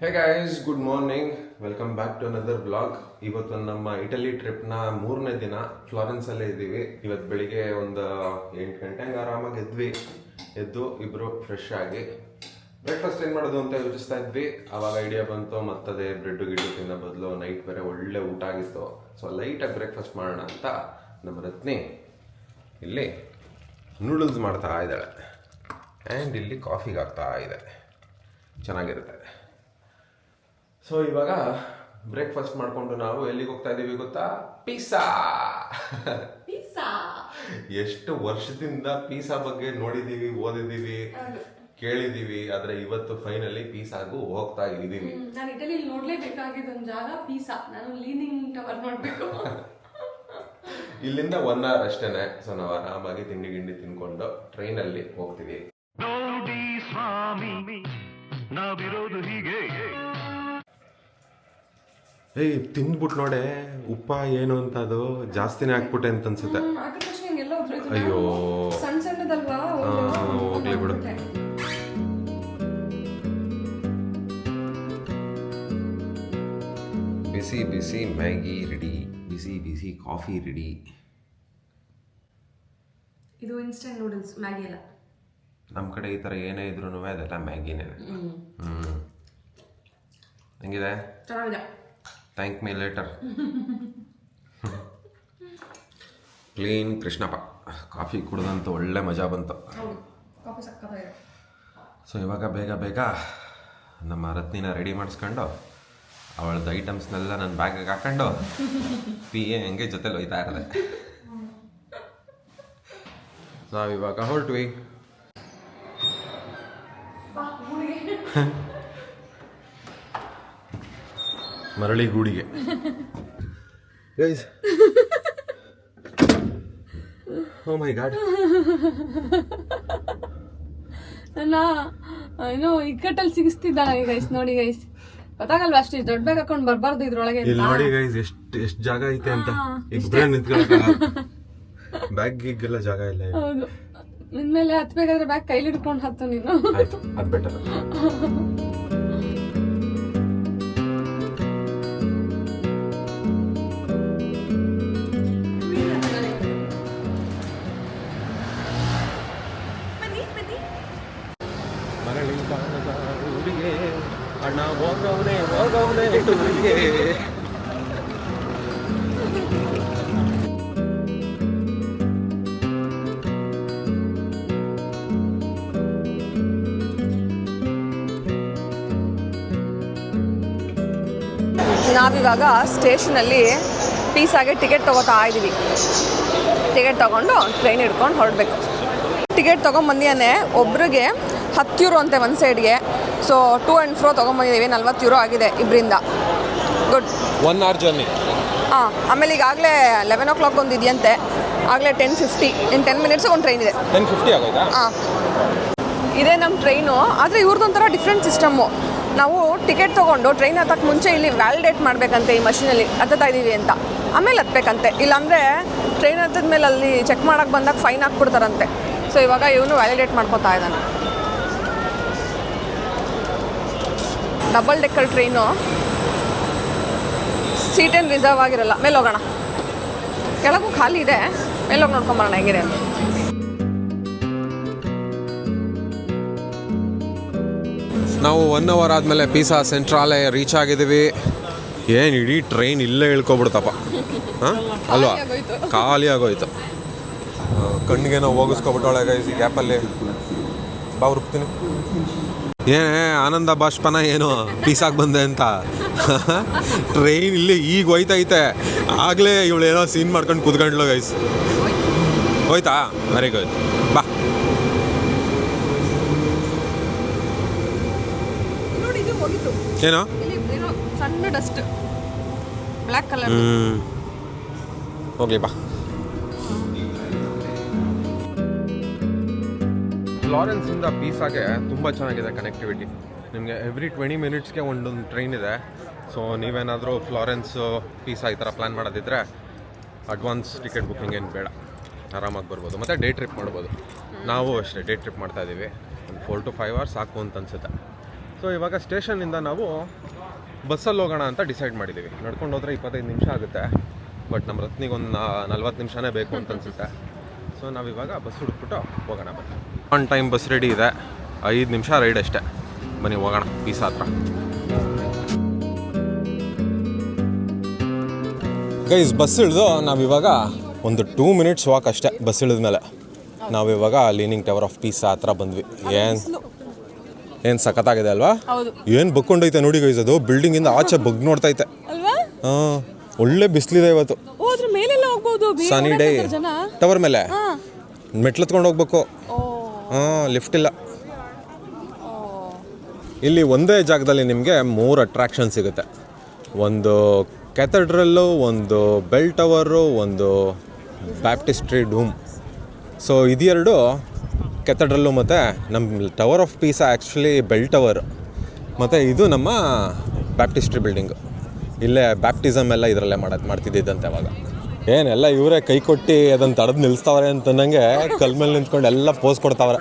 Hey guys, good morning. Welcome back to another blog. ಇವತ್ತು ನಮ್ಮ Italy ಟ್ರಿಪ್ನ 3ನೇ ದಿನ ಫ್ಲಾರೆನ್ಸಲ್ಲೇ ಇದ್ದೀವಿ. ಇವತ್ತು ಬೆಳಿಗ್ಗೆ ಒಂದು 8 ಗಂಟೆಗೆ ಆರಾಮಾಗಿ ಎದ್ದು ಇಬ್ಬರು ಫ್ರೆಶ್ ಆಗಿ ಬ್ರೇಕ್ಫಾಸ್ಟ್ ಏನು ಮಾಡೋದು ಅಂತ ಯೋಚಿಸ್ತಾ ಇದ್ವಿ. ಆವಾಗ ಐಡಿಯಾ ಬಂತು, ಮತ್ತದೇ ಬ್ರೆಡ್ಡು ಗಿಡ್ಡು ತಿನ್ನೋ ಬದಲು ನೈಟ್ ಬೇರೆ ಒಳ್ಳೆ ಊಟ ಆಗಿತ್ತು. ಸೊ ಲೈಟಾಗಿ ಬ್ರೇಕ್ಫಾಸ್ಟ್ ಮಾಡೋಣ ಅಂತ ನಮ್ಮ ರತ್ನಿ ಇಲ್ಲಿ ನೂಡಲ್ಸ್ ಮಾಡ್ತಾ ಇದ್ದಾಳೆ ಆ್ಯಂಡ್ ಇಲ್ಲಿ ಕಾಫಿಗೆ ಆಗ್ತಾ ಇದೆ. ಚೆನ್ನಾಗಿರುತ್ತೆ. ಸೊ ಇವಾಗ ಬ್ರೇಕ್ಫಾಸ್ಟ್ ಮಾಡಿಕೊಂಡು ನಾವು ಎಲ್ಲಿಗೆ ಹೋಗ್ತಾ ಇದ್ದೀವಿ ಗೊತ್ತಾ? ಪಿಜ್ಜಾ. ಎಷ್ಟು ವರ್ಷದಿಂದ ಪಿಜ್ಜಾ ಬಗ್ಗೆ ನೋಡಿದ್ದೀವಿ, ಓದಿದ್ದೀವಿ, ಕೇಳಿದ್ದೀವಿ. ಆದರೆ ಇವತ್ತು ಫೈನಲಿ ಪಿಜ್ಜಾಗೂ ಹೋಗ್ತಾ ಇದ್ದೀವಿ. ನಾನು ಇಟಲಿಯಲ್ಲಿ ನೋಡ್ಲೇಬೇಕಾಗಿದ್ದ ಒಂದು ಜಾಗ ಪಿಜ್ಜಾ. ನಾನು ಲೀನಿಂಗ್ ಟವರ್ ನೋಡಬೇಕು. ಇಲ್ಲಿಂದ 1 hour ಅಷ್ಟೇನೆ. ಸೊ ನಾವು ಆರಾಮಾಗಿ ತಿಂಡಿ ಗಿಂಡಿ ತಿನ್ಕೊಂಡು ಟ್ರೈನಲ್ಲಿ ಹೋಗ್ತೀವಿ. ನೋಡಿ ಸ್ವಾಮಿ, ನಾವಿರೋದು ಹೀಗೆ. ಏಯ್, ತಿಂದ್ಬಿಟ್ಟು ನೋಡೆ ಉಪ್ಪ ಏನು ಅಂತ ಅದು ಜಾಸ್ತಿನೇ ಹಾಕ್ಬಿಟ್ಟೆ ಅಂತ ಅನ್ಸುತ್ತೆ. ಅಯ್ಯೋ, ಸಣ್ಣ ಸಣ್ಣದಲ್ವಾ? ಹೋಗ್ಲಿ ಬಿಡು. ಬಿಸಿ ಬಿಸಿ ಮ್ಯಾಗಿ ರೆಡಿ, ಬಿಸಿ ಬಿಸಿ ಕಾಫಿ ರೆಡಿ. ಇದು ಇನ್ಸ್ಟೆಂಟ್ ನೂಡಲ್ಸ್, ಮ್ಯಾಗಿ ಅಲ್ಲ. ನಮ್ಮ ಕಡೆ ಈ ಥರ ಏನೇ ಇದ್ರೂ ಅದೆಲ್ಲ ಮ್ಯಾಗಿನೇ. ಹೆಂಗಿದೆ? ಚೆನ್ನಾಗಿದೆ. Thank me later. Clean Krishnappa coffee ಕುಡ್ದಂತೂ ಒಳ್ಳೆ ಮಜಾ ಬಂತು. ಸೊ ಇವಾಗ ಬೇಗ ಬೇಗ ನಮ್ಮ ರತ್ನಿನ ರೆಡಿ ಮಾಡಿಸ್ಕೊಂಡು ಅವಳದ್ದು ಐಟಮ್ಸ್ನೆಲ್ಲ ನನ್ನ ಬ್ಯಾಗಿಗೆ ಹಾಕೊಂಡು ಹಂಗೆ ಜೊತೆಲಿ ಒಯ್ತಾ ಇರದೆ. ನಾವಿವಾಗ ಹೊರಟ್ವಿ. ಮರಳಿ ಗೂಡಿಗೆ. ಗೈಸ್, ಓ ಮೈ ಗಾಡ್, ಏನೋ ಇಕ್ಕಟ್ಟಲ್ಲಿ ಸಿಗಿಸ್ತಿದ್ದಾಳೆ ಗೈಸ್. ನೋಡಿ ಗೈಸ್, ಗೊತ್ತಾಗಲ್ವಾ ಅಷ್ಟು ದೊಡ್ಡ ಬ್ಯಾಗ್ ಹಾಕೊಂಡು ಬರ್ಬಾರ್ದು ಇದ್ರೊಳಗೆ. ಇಲ್ಲಿ ನೋಡಿ ಗೈಸ್, ಎಷ್ಟು ಜಾಗ ಐತೆ ಅಂತ. ಇಬ್ಬರೇ ನಿಂತ್ಕೊಳ್ಳ, ಬ್ಯಾಗ್ ಗಿಗ್ಗೆಲ್ಲ ಜಾಗ ಇಲ್ಲ. ಹೌದು, ನಿನ್ಮೇಲೆ ಹತ್ಬೇಕಾದ್ರೆ ಬ್ಯಾಗ್ ಕೈಲಿ ಹಿಡ್ಕೊಂಡು ಹತ್ತು ನೀನು. ಆಯ್ತು, ಅದು ಬೆಟರ್. ಅಣ್ಣ ಹೋಗವನೆ ಟೂರಿಗೆ. ನಾವಿವಾಗ ಸ್ಟೇಷನಲ್ಲಿ ಪಿಜ್ಜಾಗೆ ಟಿಕೆಟ್ ತೊಗೋತಾ ಇದ್ದೀವಿ. ಟಿಕೆಟ್ ತೊಗೊಂಡು ಟ್ರೈನ್ ಹಿಡ್ಕೊಂಡು ಹೊರಡಬೇಕು. ಟಿಕೆಟ್ ತೊಗೊಂಬಂದಿಯಾನೆ ಒಬ್ರಿಗೆ 10 ಯೂರೋ ಅಂತೆ ಒಂದು ಸೈಡ್ಗೆ. ಸೊ ಟು ಆ್ಯಂಡ್ ಫ್ರೋ ತೊಗೊಂಬಂದಿದ್ದೀವಿ. 40 ಯೂರೋ ಆಗಿದೆ ಇಬ್ಬರಿಂದ. ಗುಡ್. 1 hour journey. ಆಮೇಲೆ ಈಗಾಗಲೇ 11 o'clock ಒಂದು ಇದೆಯಂತೆ. ಆಗಲೇ 10:50. ಇನ್ನು 10 minutes ಒಂದು ಟ್ರೈನ್ ಇದೆ. 10:50 ಆಗೋಯ್ತಾ? ಇದೇ ನಮ್ಮ ಟ್ರೈನು. ಆದರೆ ಇವ್ರದ್ದೊಂಥರ ಡಿಫ್ರೆಂಟ್ ಸಿಸ್ಟಮ್ಮು. ನಾವು ಟಿಕೆಟ್ ತೊಗೊಂಡು ಟ್ರೈನ್ ಹತ್ತಕ್ಕೆ ಮುಂಚೆ ಇಲ್ಲಿ ವ್ಯಾಲಿಡೇಟ್ ಮಾಡಬೇಕಂತೆ ಈ ಮಷೀನಲ್ಲಿ ಹತ್ತುತ್ತಾ ಇದ್ದೀವಿ ಅಂತ. ಆಮೇಲೆ ಹತ್ತಬೇಕಂತೆ. ಇಲ್ಲಾಂದರೆ ಟ್ರೈನ್ ಹತ್ತದ ಮೇಲೆ ಅಲ್ಲಿ ಚೆಕ್ ಮಾಡೋಕ್ಕೆ ಬಂದಾಗ ಫೈನ್ ಹಾಕ್ಬಿಡ್ತಾರಂತೆ. ಸೊ ಇವಾಗ ಇವನು ವ್ಯಾಲಿಡೇಟ್ ಮಾಡ್ಕೊತಾ ಇದ್ದಾನೆ. Double decker train. ಸೀಟೇನು ರಿಸರ್ವ್ ಆಗಿರಲ್ಲ. ಮೇಲೆ ಹೋಗೋಣ. ಕೆಳಗೂ ಖಾಲಿ ಇದೆ. ಮೇಲೋಗಿ ನೋಡ್ಕೊಂಬರೋಣ ಹೆಂಗಿದೆ ಅಂತ. ನಾವು 1 hour ಆದಮೇಲೆ ಪಿಜ್ಜಾ ಸೆಂಟ್ರಾಲೆ ರೀಚ್ ಆಗಿದ್ದೀವಿ. ಏನು ಇಡೀ ಟ್ರೈನ್ ಇಲ್ಲೇ ಇಳ್ಕೊಬಿಡ್ತಪ್ಪ. ಹಾಂ ಅಲ್ವಾ? ಖಾಲಿ ಆಗೋಯ್ತು. ಕಣ್ಣಿಗೆ ನಾವು ಹೋಗಿಸ್ಕೊಬಿಟ್ಟವಳೆ ಗೈಸ್ ಈ ಗ್ಯಾಪಲ್ಲಿ. ಬಾ ಹುಡುಕ್ತೀನಿ. ಏನೇ ಆನಂದ ಬಾಷ್ಪನ ಏನು ಪಿಜ್ಜಾಗೆ ಬಂದೆ ಅಂತ. ಟ್ರೈನ್ ಇಲ್ಲಿ ಈಗ ಹೋಯ್ತೈತೆ. ಆಗಲೇ ಇವಳೇನೋ ಸೀನ್ ಮಾಡ್ಕೊಂಡು ಕೂತ್ಕೊಂಡ್ಲು ಗೈಸ್. ಹೋಯ್ತಾ? Very good. ಬಾ. ಏನೋ ಸಣ್ಣ ಡಸ್ಟ್ ಬ್ಲ್ಯಾಕ್ ಕಲರ್. ಹೋಗ್ಲಿ ಬಾ. ಫ್ಲಾರೆನ್ಸಿಂದ ಪಿಜ್ಜಾಗೆ ತುಂಬ ಚೆನ್ನಾಗಿದೆ ಕನೆಕ್ಟಿವಿಟಿ. ನಿಮಗೆ ಎವ್ರಿ 20 minutesಗೆ ಒಂದೊಂದು ಟ್ರೈನ್ ಇದೆ. ಸೊ ನೀವೇನಾದರೂ ಫ್ಲಾರೆನ್ಸು ಪಿಜ್ಜಾ ಈ ಥರ ಪ್ಲ್ಯಾನ್ ಮಾಡೋದಿದ್ರೆ ಅಡ್ವಾನ್ಸ್ ಟಿಕೆಟ್ ಬುಕ್ಕಿಂಗ್ ಏನು ಬೇಡ, ಆರಾಮಾಗಿ ಬರ್ಬೋದು. ಮತ್ತು ಡೇ ಟ್ರಿಪ್ ಮಾಡ್ಬೋದು. ನಾವು ಅಷ್ಟೇ ಡೇ ಟ್ರಿಪ್ ಮಾಡ್ತಾಯಿದ್ದೀವಿ. ಒಂದು 4 to 5 hours ಸಾಕು ಅಂತ ಅನ್ಸುತ್ತೆ. ಸೊ ಇವಾಗ ಸ್ಟೇಷನಿಂದ ನಾವು ಬಸ್ಸಲ್ಲಿ ಹೋಗೋಣ ಅಂತ ಡಿಸೈಡ್ ಮಾಡಿದ್ದೀವಿ. ನಡ್ಕೊಂಡು ಹೋದರೆ 25 ನಿಮಿಷ ಆಗುತ್ತೆ, ಬಟ್ ನಮ್ಮ ರತ್ನಿಗೆ ಒಂದು 40 ನಿಮಿಷನೇ ಬೇಕು ಅಂತ ಅನಿಸುತ್ತೆ. ಸೊ ನಾವಿವಾಗ ಬಸ್ ಹುಡುಕ್ಬಿಟ್ಟು ಹೋಗೋಣ. ಬನ್ನಿ. ಆನ್ ಟೈಮ್ ಬಸ್ ರೆಡಿ ಇದೆ, 5 ನಿಮಿಷ ರೈಡ್ ಅಷ್ಟೇ. ಬನ್ನಿ ಹೋಗೋಣ ಪೀಸಾ ಹತ್ರ. ಗೈಸ್ ಬಸ್ ಇಳಿದು ನಾವಿವಾಗ ಒಂದು 2 ಮಿನಿಟ್ಸ್ ವಾಕ್ ಅಷ್ಟೇ. ಬಸ್ ಇಳಿದ ಮೇಲೆ ನಾವಿವಾಗ ಲೀನಿಂಗ್ ಟವರ್ ಆಫ್ ಪೀಸಾ ಹತ್ರ ಬಂದ್ವಿ. ಏನು ಸಖತ್ತಾಗಿದೆ ಅಲ್ವಾ? ಏನು ಬಕ್ಕೊಂಡೈತೆ ನೋಡಿ ಗೈಸ್, ಅದು ಬಿಲ್ಡಿಂಗಿಂದ ಆಚೆ ಬಗ್ ನೋಡ್ತೈತೆ. ಹಾಂ, ಒಳ್ಳೆ ಬಿಸಿಲಿದೆ ಇವತ್ತು. ಸನಿ ಡೇ. ಟವರ್ ಮೇಲೆ ಮೆಟ್ಲತ್ಕೊಂಡು ಹೋಗ್ಬೇಕು. ಹಾಂ, ಲಿಫ್ಟ್ ಇಲ್ಲ. ಇಲ್ಲಿ ಒಂದೇ ಜಾಗದಲ್ಲಿ ನಿಮಗೆ 3 ಅಟ್ರಾಕ್ಷನ್ ಸಿಗುತ್ತೆ. ಒಂದು ಕ್ಯಾಥೆಡ್ರಲ್ಲು, ಒಂದು ಬೆಲ್ ಟವರು, ಒಂದು ಬ್ಯಾಪ್ಟಿಸ್ಟ್ರಿ ಡೂಮ್. ಸೊ ಇದೆರಡು ಕ್ಯಾಥೆಡ್ರಲ್ಲು ಮತ್ತು ನಮ್ಮ tower of Pisa actually bell tower, ಮತ್ತು ಇದು ನಮ್ಮ ಬ್ಯಾಪ್ಟಿಸ್ಟ್ರಿ ಬಿಲ್ಡಿಂಗು. ಇಲ್ಲೇ ಬ್ಯಾಪ್ಟಿಸಮ್ ಎಲ್ಲ ಇದರಲ್ಲೇ ಮಾಡ್ತಿದ್ದಂತೆ ಅವಾಗ. ಏನೆಲ್ಲ ಇವರೇ ಕೈ ಕೊಟ್ಟು ಅದನ್ನು ತಡೆದು ನಿಲ್ಲಿಸ್ತಾವ್ರೆ ಅಂತ ನನಗೆ ಕಲ್ ಮೇಲೆ ನಿಂತ್ಕೊಂಡು ಎಲ್ಲ ಪೋಸ್ ಕೊಡ್ತಾವ್ರೆ.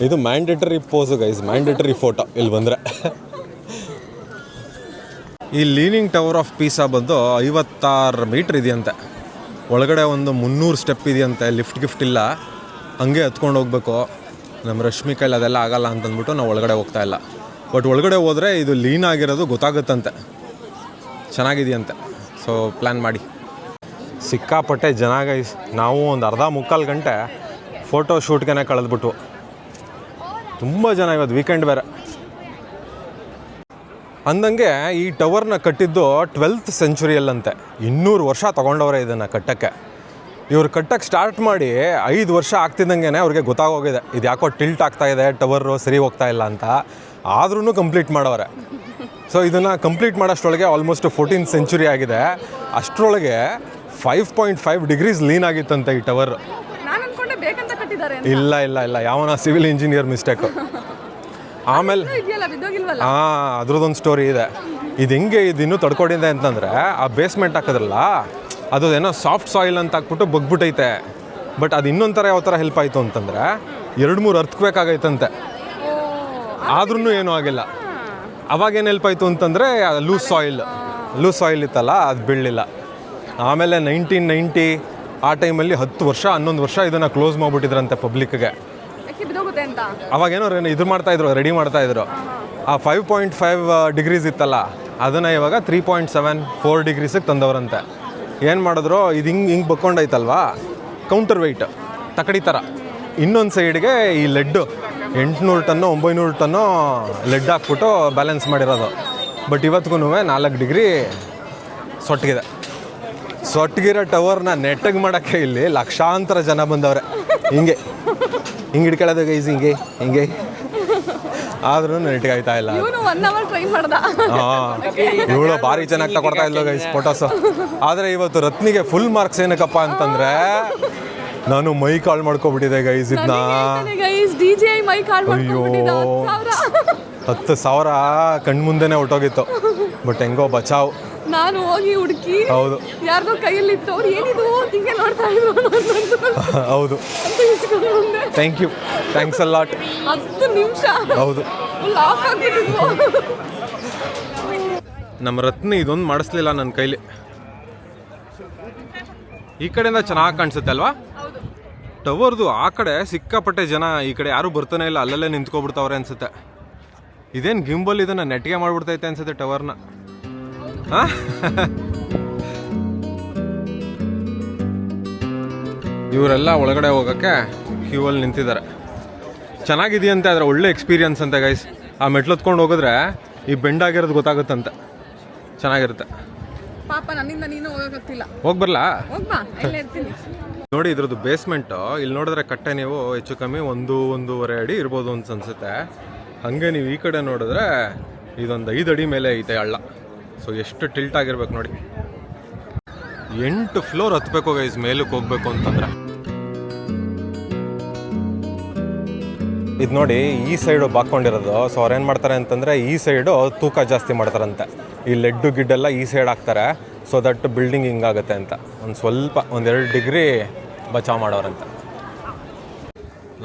ಇದು mandatory pose guys, mandatory photo ಇಲ್ಲಿ ಬಂದರೆ. ಈ ಲೀನಿಂಗ್ ಟವರ್ ಆಫ್ ಪೀಸಾ ಬಂದು 56 ಮೀಟ್ರ್ ಇದೆಯಂತೆ. ಒಳಗಡೆ ಒಂದು 300 ಸ್ಟೆಪ್ ಇದೆಯಂತೆ. ಲಿಫ್ಟ್ ಇಲ್ಲ, ಹಂಗೆ ಹತ್ಕೊಂಡು ಹೋಗ್ಬೇಕು. ನಮ್ಮ ರಶ್ಮಿ ಕೈಲಿ ಅದೆಲ್ಲ ಆಗಲ್ಲ ಅಂತಂದ್ಬಿಟ್ಟು ನಾವು ಒಳಗಡೆ ಹೋಗ್ತಾ ಇಲ್ಲ. ಬಟ್ ಒಳಗಡೆ ಹೋದರೆ ಇದು ಲೀನ್ ಆಗಿರೋದು ಗೊತ್ತಾಗುತ್ತಂತೆ, ಚೆನ್ನಾಗಿದೆಯಂತೆ. ಸೊ ಪ್ಲ್ಯಾನ್ ಮಾಡಿ. ಸಿಕ್ಕಾಪಟ್ಟೆ ಜನ ಗೈಸ್. ನಾವು ಒಂದು ಅರ್ಧ ಮುಕ್ಕಾಲು ಗಂಟೆ ಫೋಟೋ ಶೂಟ್ಗೆ ಕಳೆದ್ಬಿಟ್ವು. ತುಂಬ ಜನ, ಇವತ್ತು ವೀಕೆಂಡ್ ಬೇರೆ. ಅಂದಂಗೆ ಈ ಟವರ್ನ ಕಟ್ಟಿದ್ದು 12th ಸೆಂಚುರಿಯಲ್ಲಂತೆ. 200 ವರ್ಷ ತೊಗೊಂಡವ್ರೆ ಇದನ್ನು ಕಟ್ಟೋಕ್ಕೆ. ಇವ್ರು ಕಟ್ಟಕ್ಕೆ ಸ್ಟಾರ್ಟ್ ಮಾಡಿ 5 ವರ್ಷ ಆಗ್ತಿದ್ದಂಗೆ ಅವ್ರಿಗೆ ಗೊತ್ತಾಗೋಗಿದೆ ಇದು ಯಾಕೋ ಟಿಲ್ಟ್ ಆಗ್ತಾಯಿದೆ, ಟವರು ಸರಿ ಹೋಗ್ತಾ ಇಲ್ಲ ಅಂತ. ಆದ್ರೂ ಕಂಪ್ಲೀಟ್ ಮಾಡೋರೆ. ಸೊ ಇದನ್ನು ಕಂಪ್ಲೀಟ್ ಮಾಡೋಷ್ಟರೊಳಗೆ ಆಲ್ಮೋಸ್ಟ್ 14th ಸೆಂಚುರಿ ಆಗಿದೆ. ಅಷ್ಟರೊಳಗೆ 5.5 ಡಿಗ್ರೀಸ್ ಲೀನ್ ಆಗಿತ್ತಂತೆ ಈ ಟವರ್. ಇಲ್ಲ ಇಲ್ಲ ಇಲ್ಲ, ಯಾವನ ಸಿವಿಲ್ ಇಂಜಿನಿಯರ್ ಮಿಸ್ಟೇಕು. ಆಮೇಲೆ ಅದ್ರದ್ದೊಂದು ಸ್ಟೋರಿ ಇದೆ. ಇದು ಹೆಂಗೆ ಇದು ಇನ್ನೂ ತಡ್ಕೊಂಡಿದೆ ಅಂತಂದರೆ, ಆ ಬೇಸ್ಮೆಂಟ್ ಹಾಕಿದ್ರಲ್ಲ ಅದು ಏನೋ ಸಾಫ್ಟ್ ಸಾಯಿಲ್ ಅಂತ ಹಾಕ್ಬಿಟ್ಟು ಬಗ್ಬಿಟ್ಟೈತೆ. ಬಟ್ ಅದು ಇನ್ನೊಂದು ಥರ ಯಾವ ಥರ ಹೆಲ್ಪ್ ಆಯಿತು ಅಂತಂದರೆ 2-3 ಅರ್ಥಕ್ಬೇಕಾಗೈತಂತೆ. ಆದ್ರೂ ಏನೂ ಆಗಿಲ್ಲ. ಅವಾಗೇನು ಹೆಲ್ಪ್ ಆಯಿತು ಅಂತಂದರೆ ಲೂಸ್ ಸಾಯಿಲ್ ಇತ್ತಲ್ಲ, ಅದು ಬೀಳಲಿಲ್ಲ. ಆಮೇಲೆ 1990 ಆ ಟೈಮಲ್ಲಿ 10 ವರ್ಷ 11 ವರ್ಷ ಇದನ್ನು ಕ್ಲೋಸ್ ಮಾಡಿಬಿಟ್ಟಿದ್ರಂತೆ ಪಬ್ಲಿಕ್ಗೆ. ಅವಾಗೇನೋ ಇದು ಮಾಡ್ತಾಯಿದ್ರು, ರೆಡಿ ಮಾಡ್ತಾಯಿದ್ರು. ಆ 5.5 ಡಿಗ್ರೀಸ್ ಇತ್ತಲ್ಲ, ಅದನ್ನು ಇವಾಗ 3.74 ಡಿಗ್ರೀಸಿಗೆ ತಂದವರಂತೆ. ಏನು ಮಾಡಿದ್ರು, ಇದು ಹಿಂಗೆ ಬಕ್ಕೊಂಡೈತಲ್ವಾ, ಕೌಂಟರ್ ವೆಯ್ಟ್ ತಕಡಿ ಥರ. ಇನ್ನೊಂದು ಸೈಡ್ಗೆ ಈ ಲೆಡ್ಡು 800 ಟನ್ನು 900 ಟನ್ನು ಲೆಡ್ ಹಾಕ್ಬಿಟ್ಟು ಬ್ಯಾಲೆನ್ಸ್ ಮಾಡಿರೋದು. ಬಟ್ ಇವತ್ತಿಗೂ 4 ಡಿಗ್ರಿ ಸೊಟ್ಟಗಿರೋ ಟವರ್ನ ನೆಟ್ಟಗೆ ಮಾಡೋಕ್ಕೆ ಇಲ್ಲಿ ಲಕ್ಷಾಂತರ ಜನ ಬಂದವ್ರೆ. ಹಿಂಗೆ ಹಿಡ್ಕೊಳ್ಳೋದು ಗೈಸ್, ಹಿಂಗೆ ಆದ್ರೂ ನೆಟ್ಗಾಯ್ತಾ ಇಲ್ಲ. ಇವಳು ಭಾರಿ ಚೆನ್ನಾಗಿ ತಗೊಡ್ತಾ ಇಲ್ಲ ಗೈಸ್ ಫೋಟೋಸು. ಆದರೆ ಇವತ್ತು ರತ್ನಿಗೆ ಫುಲ್ ಮಾರ್ಕ್ಸ್ ಏನಕ್ಕಪ್ಪ ಅಂತಂದರೆ, ನಾನು ಮೈ ಕಾಲ್ ಮಾಡ್ಕೊಬಿಟ್ಟಿದೆ ಗೈಸ್. ಇದನ್ನ ಅಯ್ಯೋ 10,000 ಕಣ್ಮುಂದೆನೇ ಹೊಟ್ಟೋಗಿತ್ತು. ಬಟ್ ಹೆಂಗೋ ಬಚಾವ್. ನಾನು ಹೋಗಿ ಹುಡುಕಿ, ಹೌದು, ಯಾರ್ದೋ ಕೈಯಲ್ಲಿ ಇತ್ತು. ಅವ್ರು ಏನಿದು ಹಿಂಗೆ ನೋಡ್ತಾ ಇದ್ರು. ಹೌದು, thank you, thanks a lot. 10 ನಿಮಿಷ ಹೌದು. ನಮ್ಮ ರತ್ನ ಇದೊಂದು ಮಾಡಿಸ್ಲಿಲ್ಲ ನನ್ನ ಕೈಲಿ. ಈ ಕಡೆಯಿಂದ ಚೆನ್ನಾಗಿ ಕಾಣಿಸುತ್ತೆ ಅಲ್ವಾ ಟವರ್ದು. ಆ ಕಡೆ ಸಿಕ್ಕಾಪಟ್ಟೆ ಜನ, ಈ ಕಡೆ ಯಾರು ಬರ್ತಾನೆ ಇಲ್ಲ, ಅಲ್ಲಲ್ಲೇ ನಿಂತ್ಕೊಬಿಡ್ತಾವ್ರೆ ಅನ್ಸುತ್ತೆ. ಇದೇನು ಗಿಂಬಲ್ ಇದನ್ನ ನೆಟ್ಗೆ ಮಾಡ್ಬಿಡ್ತೈತೆ ಅನ್ಸುತ್ತೆ ಟವರ್ನ. ಇವರೆಲ್ಲ ಒಳಗಡೆ ಹೋಗೋಕ್ಕೆ ಕ್ಯೂ ಅಲ್ಲಿ ನಿಂತಿದ್ದಾರೆ. ಚೆನ್ನಾಗಿದೆಯಂತೆ, ಆದರೆ ಒಳ್ಳೆ ಎಕ್ಸ್ಪೀರಿಯನ್ಸ್ ಅಂತೆ ಗೈಸ್. ಆ ಮೆಟ್ಲತ್ಕೊಂಡು ಹೋಗಿದ್ರೆ ಈ ಬೆಂಡ್ ಆಗಿರೋದು ಗೊತ್ತಾಗುತ್ತಂತೆ, ಚೆನ್ನಾಗಿರುತ್ತೆ. ಪಾಪ ನನ್ನಿಂದ ನೀನು ಹೋಗಕ್ಕಾಗ್ತಿಲ್ಲ. ಹೋಗ್ಬರ್ಲಾ? ಇರ್ತೀನಿ ನೋಡಿ ಇದ್ರದ್ದು ಬೇಸ್ಮೆಂಟು. ಇಲ್ಲಿ ನೋಡಿದ್ರೆ ಕಟ್ಟೆ ನೀವು ಹೆಚ್ಚು ಕಮ್ಮಿ 1-1.5 ಅಡಿ ಇರ್ಬೋದು ಅಂತ ಅನ್ಸುತ್ತೆ. ಹಾಗೆ ನೀವು ಈ ಕಡೆ ನೋಡಿದ್ರೆ ಇದೊಂದು 5 ಅಡಿ ಮೇಲೆ ಐತೆ ಹಳ್ಳ. ಸೊ ಎಷ್ಟು ಟಿಲ್ಟ್ ಆಗಿರ್ಬೇಕು ನೋಡಿ. 8 ಫ್ಲೋರ್ ಹತ್ಬೇಕು ಗೈಸ್ ಮೇಲಕ್ಕೆ ಹೋಗ್ಬೇಕು ಅಂತಂದ್ರೆ. ಇದು ನೋಡಿ ಈ ಸೈಡು ಬಾಕೊಂಡಿರೋದು. ಸೊ ಅವ್ರು ಏನು ಮಾಡ್ತಾರೆ ಅಂತಂದರೆ, ಈ ಸೈಡು ತೂಕ ಜಾಸ್ತಿ ಮಾಡ್ತಾರಂತೆ. ಈ ಲೆಡ್ಡು ಗಿಡ್ಡೆಲ್ಲ ಈ ಸೈಡ್ ಹಾಕ್ತಾರೆ. ಸೊ ದಟ್ ಬಿಲ್ಡಿಂಗ್ ಹಿಂಗಾಗುತ್ತೆ ಅಂತ ಒಂದು ಸ್ವಲ್ಪ 1-2 ಡಿಗ್ರಿ ಬಚಾವ್ ಮಾಡೋರಂತೆ.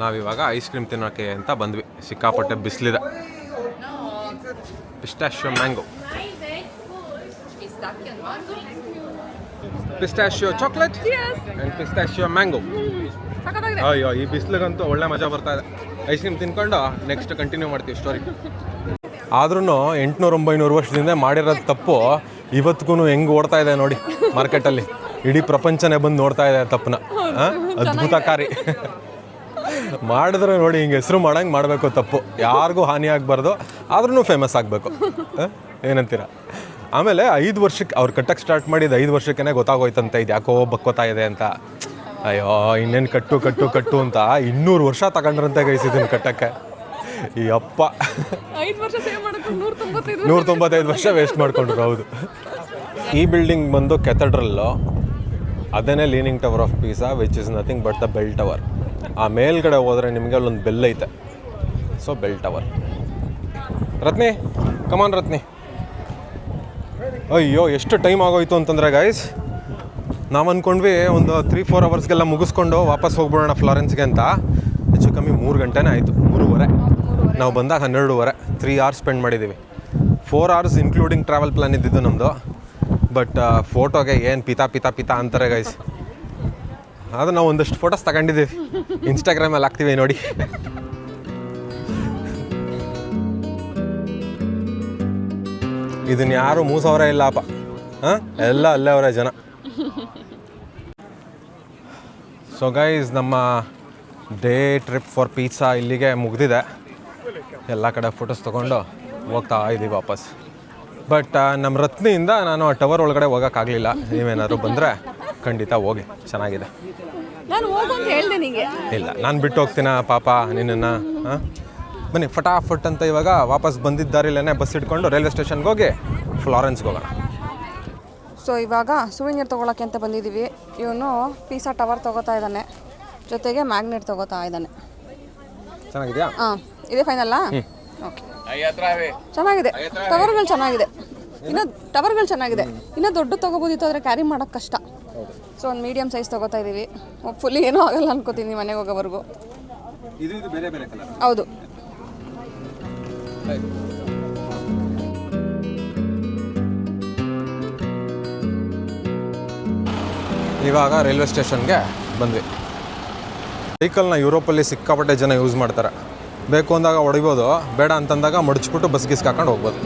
ನಾವಿವಾಗ ಐಸ್ ಕ್ರೀಮ್ ತಿನ್ನೋಕ್ಕೆ ಅಂತ ಬಂದ್ವಿ. ಸಿಕ್ಕಾಪಟ್ಟೆ ಬಿಸಿಲಿದೆ. ಪಿಸ್ಟಾಶಿಯೋ ಮ್ಯಾಂಗೋ, ಪಿಸ್ಟಾಶಿಯೋ ಚಾಕ್ಲೇಟ್ ಆ್ಯಂಡ್ ಪಿಸ್ಟಾಶಿಯೋ ಮ್ಯಾಂಗೋ. ಅಯ್ಯೋ ಈ ಬಿಸಿಲಿಗಂತೂ ಒಳ್ಳೆ ಮಜಾ ಬರ್ತಾ ಇದೆ. ಐಸ್ ಕ್ರೀಮ್ ತಿನ್ಕೊಂಡು ನೆಕ್ಸ್ಟ್ ಕಂಟಿನ್ಯೂ ಮಾಡ್ತೀವಿ ಸ್ಟೋರಿ. ಆದ್ರೂ 800-900 ವರ್ಷದಿಂದ ಮಾಡಿರೋದು ತಪ್ಪು ಇವತ್ತಿಗೂ ಹೆಂಗೆ ಓಡ್ತಾ ಇದೆ ನೋಡಿ ಮಾರ್ಕೆಟಲ್ಲಿ. ಇಡೀ ಪ್ರಪಂಚನೇ ಬಂದು ನೋಡ್ತಾ ಇದೆ ತಪ್ಪನ್ನ. ಅದ್ಭುತಕಾರಿ. ಮಾಡಿದ್ರೆ ನೋಡಿ ಹಿಂಗೆ ಹೆಸರು ಮಾಡಂಗೆ ಮಾಡಬೇಕು ತಪ್ಪು. ಯಾರಿಗೂ ಹಾನಿ ಆಗಬಾರ್ದು, ಆದ್ರೂ ಫೇಮಸ್ ಆಗಬೇಕು. ಏನಂತೀರ? ಆಮೇಲೆ 5 ವರ್ಷಕ್ಕೆ ಅವ್ರು ಕಟ್ಟಕ್ಕೆ ಸ್ಟಾರ್ಟ್ ಮಾಡಿದ್ದು 5 ವರ್ಷಕ್ಕೇ ಗೊತ್ತಾಗೋಯ್ತಂತೆ ಇದು ಯಾಕೋ ಬಕ್ಕೋತಾ ಇದೆ ಅಂತ. ಅಯ್ಯೋ ಇನ್ನೇನು ಕಟ್ಟು ಅಂತ 200 ವರ್ಷ ತಗೊಂಡ್ರಂತೆ ಗೈಸಿದ್ದೀನಿ ಕಟ್ಟಕ್ಕೆ. ಈ ಅಪ್ಪ 195 ವರ್ಷ ವೇಸ್ಟ್ ಮಾಡ್ಕೊಂಡ್ರು. ಹೌದು. ಈ ಬಿಲ್ಡಿಂಗ್ ಬಂದು ಕೆಥಡ್ರಲ್ಲು, ಅದೇನೇ leaning tower of Pisa which is nothing but the bell tower. ಆ ಮೇಲ್ಗಡೆ ಹೋದರೆ ನಿಮಗೆ ಅಲ್ಲೊಂದು ಬೆಲ್ ಐತೆ, ಸೊ ಬೆಲ್ ಟವರ್. ರತ್ನಿ ಕಮಾನ್ ರತ್ನಿ. ಅಯ್ಯೋ ಎಷ್ಟು ಟೈಮ್ ಆಗೋಯ್ತು ಅಂತಂದರೆ ಗೈಸ್, ನಾವು ಅಂದ್ಕೊಂಡ್ವಿ ಒಂದು 3-4 ಅವರ್ಸ್ಗೆಲ್ಲ ಮುಗಿಸ್ಕೊಂಡು ವಾಪಸ್ ಹೋಗ್ಬಿಡೋಣ ಫ್ಲಾರೆನ್ಸ್ಗೆ ಅಂತ. ಹೆಚ್ಚು ಕಮ್ಮಿ 3 ಗಂಟೆನೇ ಆಯಿತು, 3:30. ನಾವು ಬಂದಾಗ 12:30. 3 ಅವರ್ಸ್ ಸ್ಪೆಂಡ್ ಮಾಡಿದ್ದೀವಿ. 4 ಅವರ್ಸ್ ಇನ್ಕ್ಲೂಡಿಂಗ್ ಟ್ರಾವೆಲ್ ಪ್ಲಾನ್ ಇದ್ದಿದ್ದು ನಮ್ಮದು. ಬಟ್ ಫೋಟೋಗೆ ಏನು ಪಿತಾ ಅಂತಾರೆ ಗೈಸ್. ಅದು ನಾವು ಒಂದಷ್ಟು ಫೋಟೋಸ್ ತಗೊಂಡಿದ್ದೀವಿ, ಇನ್ಸ್ಟಾಗ್ರಾಮಲ್ಲಿ ಹಾಕ್ತೀವಿ ನೋಡಿ. ಇದನ್ನ ಯಾರು ಮೂಸವರೇ ಇಲ್ಲಪ್ಪ. ಎಲ್ಲ ಅಲ್ಲೇ ಅವರೇ ಜನ. ಸೊ ಗೈಸ್, ನಮ್ಮ ಡೇ ಟ್ರಿಪ್ ಫಾರ್ ಪೀಸಾ ಇಲ್ಲಿಗೆ ಮುಗಿದಿದೆ. ಎಲ್ಲ ಕಡೆ ಫೋಟೋಸ್ ತೊಗೊಂಡು ಹೋಗ್ತಾ ಇದ್ದೀವಿ ವಾಪಸ್. ಬಟ್ ನಮ್ಮ ರತ್ನಿಯಿಂದ ನಾನು ಆ ಟವರ್ ಒಳಗಡೆ ಹೋಗೋಕ್ಕಾಗಲಿಲ್ಲ. ನೀವೇನಾದ್ರು ಬಂದರೆ ಖಂಡಿತ ಹೋಗಿ, ಚೆನ್ನಾಗಿದೆ. ನಾನು ಹೋಗಂತ ಹೇಳ್ದೆ ನಿಮಗೆ. ಇಲ್ಲ, ನಾನು ಬಿಟ್ಟು ಹೋಗ್ತೀನ ಪಾಪ ನಿನ್ನನ್ನು. ಬನ್ನಿ ಫಟಾಫಟ್ ಅಂತ ಇವಾಗ ವಾಪಸ್ ಬಂದಿದ್ದಾರಿಲ್ಲೇ ಬಸ್ ಇಟ್ಕೊಂಡು ರೈಲ್ವೆ ಸ್ಟೇಷನ್ಗೆ ಹೋಗಿ ಫ್ಲಾರೆನ್ಸ್ಗೆ ಹೋಗೋಣ. ಸೊ ಇವಾಗ ಸುವಿನೀರ್ ತೊಗೊಳಕ್ಕೆ ಅಂತ ಬಂದಿದ್ದೀವಿ. ಇವನು ಪೀಸಾ ಟವರ್ ತೊಗೋತಾ ಇದ್ದಾನೆ, ಜೊತೆಗೆ ಮ್ಯಾಗ್ನೆಟ್ ತೊಗೋತಾ ಇದ್ದಾನೆ. ಚೆನ್ನಾಗಿದೆಯಾ? ಹಾಂ, ಇದೇ ಫೈನಲ್ಲಾ? ಓಕೆ, ಚೆನ್ನಾಗಿದೆ. ಟವರ್ಗಳು ಚೆನ್ನಾಗಿದೆ. ಇನ್ನೂ ದೊಡ್ಡ ತೊಗೋಬೋದಿತ್ತು, ಆದರೆ ಕ್ಯಾರಿ ಮಾಡೋಕ್ಕೆ ಕಷ್ಟ. ಸೊ ಒಂದು ಮೀಡಿಯಮ್ ಸೈಜ್ ತೊಗೋತಾ ಇದ್ದೀವಿ. ಫುಲ್ಲಿ ಏನೂ ಆಗಲ್ಲ ಅನ್ಕೋತೀನಿ ಮನೆಗೆ ಹೋಗೋವರೆಗೂ. ಇದು ಬೇರೆ ಬೇರೆ ಕಲರ್. ಹೌದು. ಇವಾಗ ರೈಲ್ವೆ ಸ್ಟೇಷನ್ಗೆ ಬಂದ್ವಿ. ವೆಹಿಕಲ್ನ ಯುರೋಪಲ್ಲಿ ಸಿಕ್ಕಾಪಟ್ಟೆ ಜನ ಯೂಸ್ ಮಾಡ್ತಾರೆ. ಬೇಕು ಅಂದಾಗ ಹೊಡಿಬೋದು, ಬೇಡ ಅಂತಂದಾಗ ಮಡಚ್ಬಿಟ್ಟು ಬಸ್ಗೆ ಹಾಕೊಂಡು ಹೋಗ್ಬೋದು.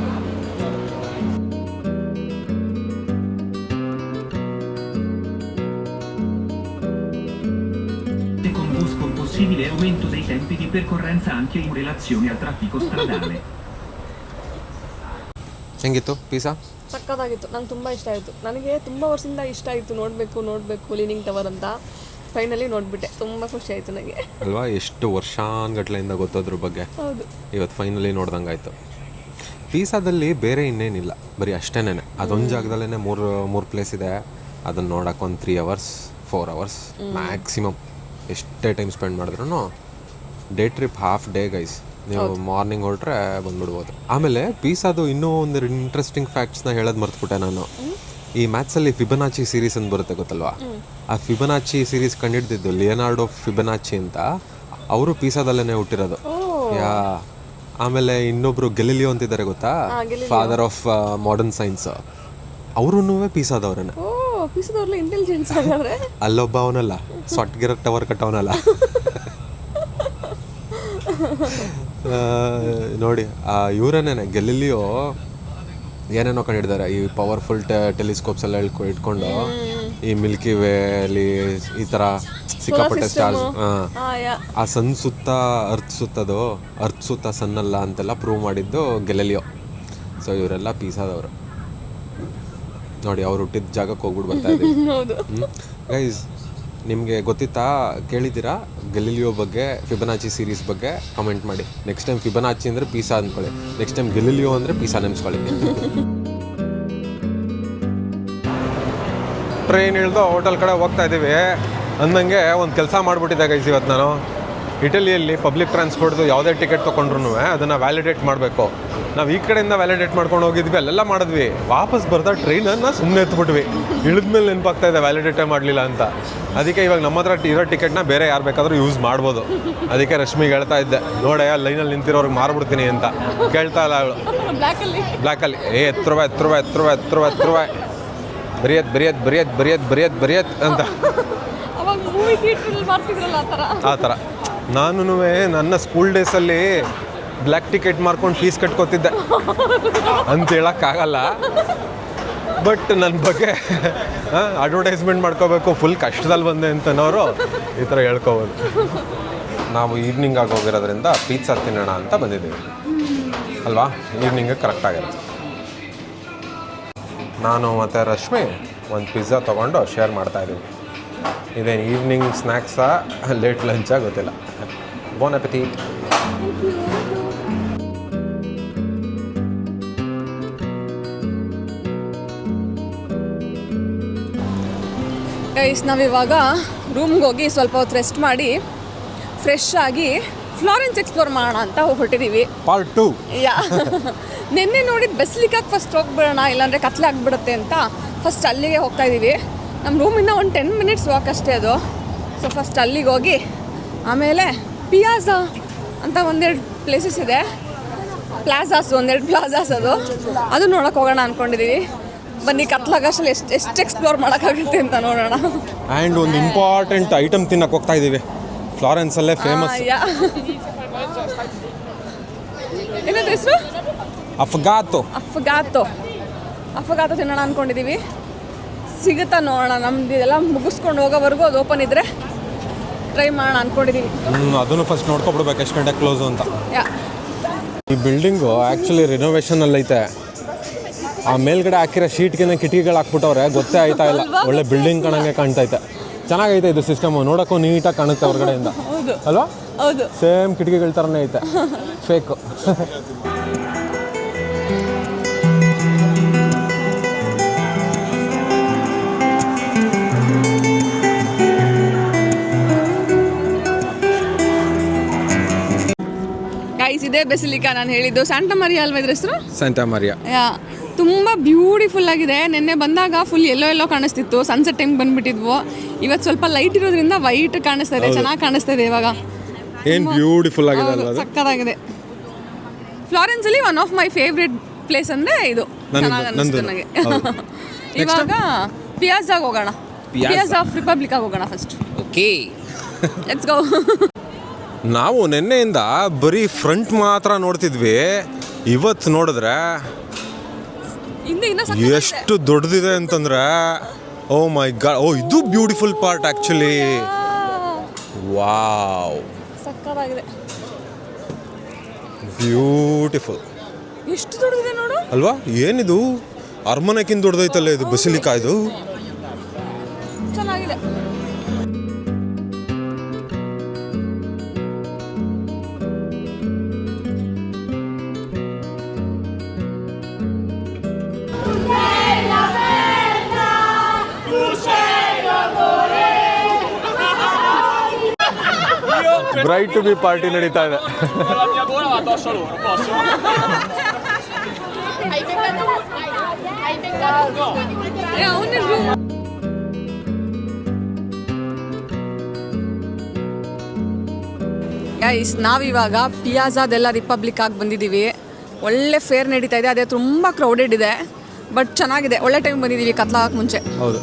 con busco un possibile aumento dei tempi di percorrenza anche in relazione al traffico stradale. ಹೆಂಗಿತ್ತು ಪೀಸಾ? ಸಕ್ಕತ್ತಾಗಿತ್ತು. ನಂಗೆ ತುಂಬ ಇಷ್ಟ ಆಯಿತು. ನನಗೆ ತುಂಬ ವರ್ಷದಿಂದ ಇಷ್ಟ ಆಯಿತು ನೋಡಬೇಕು ಲೀನಿಂಗ್ ಟವರ್ ಅಂತ. ಫೈನಲಿ ನೋಡಿಬಿಟ್ಟೆ, ತುಂಬ ಖುಷಿ ಆಯಿತು ನನಗೆ. ಅಲ್ವಾ, ಎಷ್ಟು ವರ್ಷಾನ್ಗಟ್ಲೆಯಿಂದ ಗೊತ್ತೋದ್ರ ಬಗ್ಗೆ. ಹೌದು, ಇವತ್ತು ಫೈನಲಿ ನೋಡ್ದಂಗೆ ಆಯಿತು. ಪೀಸಾದಲ್ಲಿ ಬೇರೆ ಇನ್ನೇನಿಲ್ಲ, ಬರೀ ಅಷ್ಟೇನೆ. ಅದೊಂದು ಜಾಗದಲ್ಲೇ ಮೂರು ಪ್ಲೇಸ್ ಇದೆ. ಅದನ್ನು ನೋಡೋಕೆ ಒಂದು 3 ಅವರ್ಸ್ 4 ಅವರ್ಸ್ ಮ್ಯಾಕ್ಸಿಮಮ್. ಎಷ್ಟೇ ಟೈಮ್ ಸ್ಪೆಂಡ್ ಮಾಡಿದ್ರು day trip half day guys. ನೀವು ಮಾರ್ನಿಂಗ್ ಹೊರಟ್ರೆ ಬಂದ್ಬಿಡ್ಬೋದು. ಆಮೇಲೆ ಪೀಸಾದು ಇನ್ನೂ ಒಂದು ಇಂಟ್ರೆಸ್ಟಿಂಗ್ ಫ್ಯಾಕ್ಟ್ಸ್ನ ಹೇಳೋದು ಮರ್ತ್ಬಿಟ್ಟೆ ನಾನು. ಈ ಮ್ಯಾಥ್ಸಲ್ಲಿ ಫಿಬನಾಚಿ ಸೀರೀಸ್ ಅಂತ ಬರುತ್ತೆ ಗೊತ್ತಲ್ವಾ? ಆ ಫಿಬನಾಚಿ ಸೀರೀಸ್ ಕಂಡಿಡ್ದಿದ್ದು ಲಿಯನಾರ್ಡೋ ಫಿಬನಾಚಿ ಅಂತ. ಅವರು ಪೀಸಾದಲ್ಲೇ ಹುಟ್ಟಿರೋದು. ಆಮೇಲೆ ಇನ್ನೊಬ್ರು ಗೆಲಿಲಿಯೋ ಅಂತಿದ್ದಾರೆ ಗೊತ್ತಾ, ಫಾದರ್ ಆಫ್ ಮಾಡರ್ನ್ ಸೈನ್ಸ್. ಅವರೂ ಪೀಸಾದವ್ರೇನೆ. ಅಲ್ಲೊಬ್ಬ ಅವನಲ್ಲ, ಸೊಟ್ಗಿರ ಟವರ್ ಕಟ್ಟವನಲ್ಲ. ನೋಡಿ ಇವರೇನೇನೆ ಗೆಲಿಲಿಯೋ ಏನೇನೋ ಕಂಡಿದ್ದಾರೆ. ಈ ಪವರ್ಫುಲ್ ಟೆಲಿಸ್ಕೋಪ್ಸ್ ಎಲ್ಲ ಇಟ್ಕೊಂಡು ಈ ಮಿಲ್ಕಿ ವೇ ಅಲ್ಲಿ ಈ ಥರ ಸಿಕ್ಕಾಪಟ್ಟೆ ಸ್ಟಾರ್ಸ್, ಆ ಸನ್ ಸುತ್ತ ಅರ್ತ್ ಸುತ್ತದು, ಅರ್ತ್ ಸುತ್ತ ಸನ್ನಲ್ಲ ಅಂತೆಲ್ಲ ಪ್ರೂವ್ ಮಾಡಿದ್ದು ಗೆಲಿಲಿಯೋ. ಸೊ ಇವರೆಲ್ಲ ಪೀಸಾದವರು. ನೋಡಿ ಅವ್ರು ಹುಟ್ಟಿದ ಜಾಗಕ್ಕೆ ಹೋಗ್ಬಿಟ್ಟು ಬರ್ತಾ ಇದ್ದೀವಿ. ಗೈಸ್, ನಿಮಗೆ ಗೊತ್ತಿತ್ತಾ, ಕೇಳಿದ್ದೀರಾ ಗೆಲಿಲಿಯೋ ಬಗ್ಗೆ, ಫಿಬನಾಚಿ ಸೀರೀಸ್ ಬಗ್ಗೆ? ಕಮೆಂಟ್ ಮಾಡಿ. ನೆಕ್ಸ್ಟ್ ಟೈಮ್ ಫಿಬನಾಚಿ ಅಂದರೆ ಪೀಸಾ ಅಂದ್ಕೊಳ್ಳಿ, ನೆಕ್ಸ್ಟ್ ಟೈಮ್ ಗೆಲಿಲಿಯೋ ಅಂದರೆ ಪೀಸಾ ನೆನೆಸ್ಕೊಳ್ಳಿ. ಟ್ರೈನ್ ಇಳ್ದು ಹೋಟೆಲ್ ಕಡೆ ಹೋಗ್ತಾ ಇದ್ದೀವಿ ಅಂದಂಗೆ ಒಂದು ಕೆಲಸ ಮಾಡಿಬಿಟ್ಟಿದ್ದೆ ಗೈಸ್ ಇವತ್ತು ನಾನು. ಇಟಲಿಯಲ್ಲಿ ಪಬ್ಲಿಕ್ ಟ್ರಾನ್ಸ್ಪೋರ್ಟ್ದು ಯಾವುದೇ ಟಿಕೆಟ್ ತೊಗೊಂಡ್ರು ಅದನ್ನು ವ್ಯಾಲಿಡೇಟ್ ಮಾಡಬೇಕು. ನಾವು ಈ ಕಡೆಯಿಂದ ವ್ಯಾಲಿಡೇಟ್ ಮಾಡ್ಕೊಂಡು ಹೋಗಿದ್ವಿ, ಅಲ್ಲೆಲ್ಲ ಮಾಡಿದ್ವಿ. ವಾಪಸ್ ಬರ್ತಾ ಟ್ರೈನನ್ನು ಸುಮ್ಮನೆ ಎತ್ಬಿಟ್ವಿ. ಇಳಿದ್ಮೇಲೆ ನೆನಪಾಗ್ತಾ ಇದೆ ವ್ಯಾಲಿಡೇಟೇ ಮಾಡಲಿಲ್ಲ ಅಂತ. ಅದಕ್ಕೆ ಇವಾಗ ನಮ್ಮ ಹತ್ರ ಇರೋ ಟಿಕೆಟ್ನ ಬೇರೆ ಯಾರು ಬೇಕಾದರೂ ಯೂಸ್ ಮಾಡ್ಬೋದು. ಅದಕ್ಕೆ ರಶ್ಮಿಗೆ ಹೇಳ್ತಾ ಇದ್ದೆ, ನೋಡೆ ಲೈನಲ್ಲಿ ನಿಂತಿರೋರ್ಗೆ ಮಾರ್ಬಿಡ್ತೀನಿ ಅಂತ. ಕೇಳ್ತಾ ಇಲ್ಲ ಅವಳು. ಬ್ಲ್ಯಾಕಲ್ಲಿ ಎತ್ತು ರೂಪಾಯಿ ಬರಿಯತ್ ಅಂತ ಆ ಥರ. ನಾನು ನನ್ನ ಸ್ಕೂಲ್ ಡೇಸಲ್ಲಿ ಬ್ಲ್ಯಾಕ್ ಟಿಕೆಟ್ ಮಾರ್ಕೊಂಡು ಫೀಸ್ ಕಟ್ಕೋತಿದ್ದೆ ಅಂತ ಹೇಳೋಕ್ಕಾಗಲ್ಲ. ಬಟ್ ನನ್ನ ಬಗ್ಗೆ ಅಡ್ವರ್ಟೈಸ್ಮೆಂಟ್ ಮಾಡ್ಕೋಬೇಕು, ಫುಲ್ ಕಷ್ಟದಲ್ಲಿ ಬಂದೆ ಅಂತನವರು ಈ ಥರ ಹೇಳ್ಕೋಬೋದು. ನಾವು ಈವ್ನಿಂಗ್ ಆಗಿ ಹೋಗಿರೋದ್ರಿಂದ ಪಿಜ್ಜಾ ತಿನ್ನೋಣ ಅಂತ ಬಂದಿದ್ದೀವಿ ಅಲ್ವಾ. ಈವ್ನಿಂಗ್ ಕರೆಕ್ಟಾಗಿರುತ್ತೆ. ನಾನು ಮತ್ತು ರಶ್ಮಿ ಒಂದು ಪಿಜ್ಜಾ ತೊಗೊಂಡು ಶೇರ್ ಮಾಡ್ತಾಯಿದ್ದೀವಿ. ಇದೇನು ಈವ್ನಿಂಗ್ ಸ್ನ್ಯಾಕ್ಸಾ ಲೇಟ್ ಲಂಚಾ ಗೊತ್ತಿಲ್ಲ. ಬೋನ್ ಅಪೆಟಿಟ್. ಗೈಸ್, ನಾವಿವಾಗ ರೂಮ್ಗೆ ಹೋಗಿ ಸ್ವಲ್ಪ ಹೊತ್ತು ರೆಸ್ಟ್ ಮಾಡಿ ಫ್ರೆಶ್ ಆಗಿ ಫ್ಲಾರೆನ್ಸ್ ಎಕ್ಸ್ಪ್ಲೋರ್ ಮಾಡೋಣ ಅಂತ ಹೊರಟಿದ್ದೀವಿ. ಪಾರ್ಟ್ 2. ಯಾ ನಿನ್ನೆ ನೋಡಿದ್ದು ಬೆಸ್ಲಿಕಾಗಿ ಫಸ್ಟ್ ಹೋಗ್ಬಿಡೋಣ, ಇಲ್ಲಾಂದರೆ ಕತ್ಲೆ ಆಗಿಬಿಡುತ್ತೆ ಅಂತ ಫಸ್ಟ್ ಅಲ್ಲಿಗೆ ಹೋಗ್ತಾ ಇದ್ದೀವಿ. ನಮ್ಮ ರೂಮಿಂದ ಒಂದು 10 ಮಿನಿಟ್ಸ್ ವಾಕ್ ಅಷ್ಟೇ ಅದು. ಸೊ ಫಸ್ಟ್ ಅಲ್ಲಿಗೆ ಹೋಗಿ ಆಮೇಲೆ ಪಿಯಾಝಾ ಅಂತ ಒಂದೆರಡು ಪ್ಲೇಸಸ್ ಇದೆ, ಒಂದೆರಡು ಪ್ಲಾಜಾಸ್ ಅದು ನೋಡೋಕೆ ಹೋಗೋಣ ಅಂದ್ಕೊಂಡಿದ್ದೀವಿ. ಬನ್ನಿ ಕತ್ಲಾಗಷ್ಟಲ್ಲಿ ಎಷ್ಟು ಎಕ್ಸ್ಪ್ಲೋರ್ ಮಾಡೋಕ್ಕಾಗುತ್ತೆ ಅಂತ ನೋಡೋಣ. ಆ್ಯಂಡ್ ಒಂದು ಇಂಪಾರ್ಟೆಂಟ್ ಐಟಮ್ ತಿನ್ನಕ್ಕೆ ಹೋಗ್ತಾ ಇದ್ದೀವಿ. ಫ್ಲಾರೆನ್ಸಲ್ಲೇ ಫೇಮಸ್ ಏನದು ಹೆಸರು? ಅಫ್ಗಾತೋ ತಿನ್ನೋಣ ಅಂದ್ಕೊಂಡಿದ್ದೀವಿ. ಸಿಗುತ್ತಾ ನೋಡೋಣ. ನಮ್ದು ಇದೆಲ್ಲ ಮುಗಿಸ್ಕೊಂಡು ಹೋಗೋವರೆಗೂ ಅದು ಓಪನ್ ಇದ್ದರೆ ಟ್ರೈ ಮಾಡೋಣ ಅಂದ್ಕೊಂಡಿದ್ದೀವಿ. ಅದನ್ನು ಫಸ್ಟ್ ನೋಡ್ಕೊಬಿಡ್ಬೇಕು ಎಷ್ಟು ಗಂಟೆ ಕ್ಲೋಸು ಅಂತ. ಯಾ ಈ ಬಿಲ್ಡಿಂಗು ಆ್ಯಕ್ಚುಲಿ ರಿನೋವೇಷನಲ್ಲೈತೆ. ಆ ಮೇಲ್ಗಡೆ ಹಾಕಿರೋ ಶೀಟ್ಗೆ ಕಿಟಕಿಗಳು ಹಾಕ್ಬಿಟ್ಟವ್ರೆ, ಗೊತ್ತೇ ಆಯ್ತಾ ಇಲ್ಲ. ಒಳ್ಳೆ ಬಿಲ್ಡಿಂಗ್ ಕಾಣಂಗೆ ಕಾಣ್ತೈತೆ. ಚೆನ್ನಾಗೈತೆ ಇದು ಸಿಸ್ಟಮು, ನೋಡೋಕ್ಕೂ ನೀಟಾಗಿ ಕಾಣುತ್ತೆ ಹೊರಗಡೆಯಿಂದ ಅಲ್ವಾ. ಹೌದು, ಸೇಮ್ ಕಿಟಕಿಗಳ ಥರನೇ ಐತೆ, ಫೇಕು. ಗೈಸ್, ಇದೇ ಬೆಸಿಲಿಕಾ ನಾನು ಹೇಳಿದ್ದು. ಸ್ಯಾಂಟಾ ಮರಿಯಾ ಅಲ್ವಾ ಇದ್ರ ಹೆಸರು? Santa Maria. ಯಾ, ತುಂಬ ಬ್ಯೂಟಿಫುಲ್ ಆಗಿದೆ. ನಿನ್ನೆ ಬಂದಾಗ ಫುಲ್ ಎಲ್ಲೋ ಕಾಣಿಸ್ತಿತ್ತು, ಸನ್ಸೆಟ್ ಟೈಮ್ ಬಂದ್ಬಿಟ್ಟಿದ್ವು. ಇವತ್ತು ಸ್ವಲ್ಪ ಲೈಟ್ ಇರೋದ್ರಿಂದ ವೈಟ್ ಕಾಣಿಸ್ತಾ ಇದೆ, ಚೆನ್ನಾಗಿ ಕಾಣಿಸ್ತಾ ಇದೆ ಇವಾಗ. ಏನು ಬ್ಯೂಟಿಫುಲ್ ಆಗಿದೆ ಅಲ್ವಾ, ಸಕ್ಕತ್ತಾಗಿದೆ. ಫ್ಲಾರೆನ್ಸಲ್ಲಿ one of my favourite place ಅಂದರೆ ಇದು. ಚೆನ್ನಾಗಿ ಅನ್ನಿಸ್ತು ನನಗೆ. ಇವಾಗ ಪಿಯಾಝಾಗೆ ಹೋಗೋಣ. ಪಿಯಾಝಾ ಆಫ್ ರಿಪಬ್ಲಿಕಾಗೆ ಹೋಗೋಣ ಫಸ್ಟ್. Okay, let's go. ನಾವು ನಿನ್ನೆಯಿಂದ ಬರೀ ಫ್ರಂಟ್ ಮಾತ್ರ ನೋಡ್ತಿದ್ವಿ. ಇವತ್ತು ನೋಡಿದ್ರೆ ಎಷ್ಟು ದೊಡ್ಡದಿದೆ ಅಂತಂದ್ರೆ, ಓ ಮೈ ಗಾಡ್. ಓ, ಇದು ಬ್ಯೂಟಿಫುಲ್ ಪಾರ್ಟ್ ಆ್ಯಕ್ಚುಲಿ. ವಾವ್, ಸಕ್ಕತ್ತಾಗಿದೆ, ಬ್ಯೂಟಿಫುಲ್. ಎಷ್ಟು ದೊಡ್ಡದಿದೆ ನೋಡು ಅಲ್ವಾ. ಏನಿದು ಅರಮನೆಕ್ಕಿಂತ ದೊಡ್ಡದೈತಲ್ಲ ಇದು ಬೆಸಿಲಿಕಾ. ಇದು ಚೆನ್ನಾಗಿದೆ. ಬ್ರೈಟ್ ಟು ಬಿ ಪಾರ್ಟಿ ನಡೀತಾ ಇದೆ. La mia gola la addosso a loro, posso? Hai beccato no. Guys, ನಾವಿವಾಗ ಪಿಯಾಝಾದೆಲ್ಲ ರಿಪಬ್ಲಿಕ್ ಆಗಿ ಬಂದಿದ್ದೀವಿ. ಒಳ್ಳೆ ಫೇರ್ ನಡೀತಾ ಇದೆ. ಅದೇ ತುಂಬ ಕ್ರೌಡೆಡ್ ಇದೆ, ಬಟ್ ಚೆನ್ನಾಗಿದೆ. ಒಳ್ಳೆ ಟೈಮ್ ಬಂದಿದ್ದೀವಿ ಕತ್ಲಾಗಕ್ಕೆ ಮುಂಚೆ. ಹೌದು.